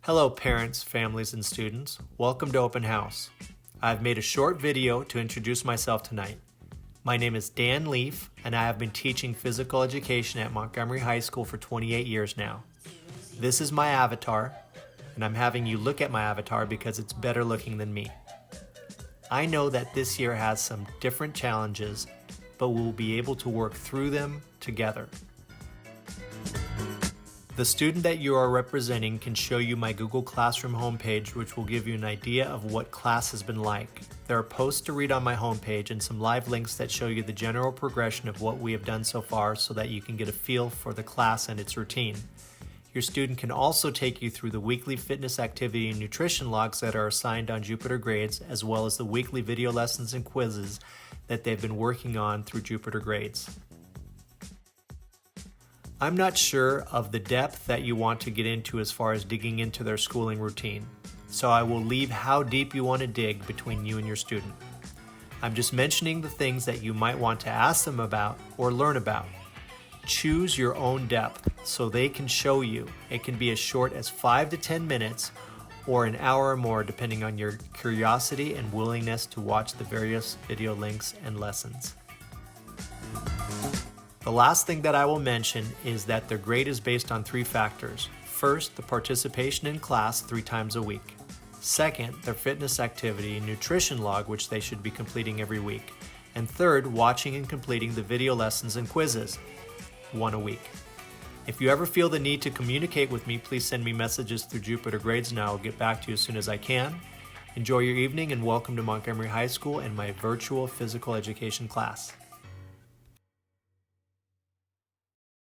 Hello parents, families, and students. Welcome to Open House. I've made a short video to introduce myself tonight. My name is Dan Leaf, and I have been teaching physical education at Montgomery High School for 28 years now. This is my avatar, and I'm having you look at my avatar because it's better looking than me. I know that this year has some different challenges, but we'll be able to work through them together. The student that you are representing can show you my Google Classroom homepage, which will give you an idea of what class has been like. There are posts to read on my homepage and some live links that show you the general progression of what we have done so far so that you can get a feel for the class and its routine. Your student can also take you through the weekly fitness activity and nutrition logs that are assigned on Jupiter Grades, as well as the weekly video lessons and quizzes that they've been working on through Jupiter Grades. I'm not sure of the depth that you want to get into as far as digging into their schooling routine, so I will leave how deep you want to dig between you and your student. I'm just mentioning the things that you might want to ask them about or learn about. Choose your own depth so they can show you. It can be as short as 5 to 10 minutes or an hour or more depending on your curiosity and willingness to watch the various video links and lessons. The last thing that I will mention is that their grade is based on 3 factors. First, the participation in class 3 times a week. Second, their fitness activity and nutrition log, which they should be completing every week. And third, watching and completing the video lessons and quizzes, 1 a week. If you ever feel the need to communicate with me, please send me messages through Jupiter Grades and I will get back to you as soon as I can. Enjoy your evening and welcome to Montgomery High School and my virtual physical education class.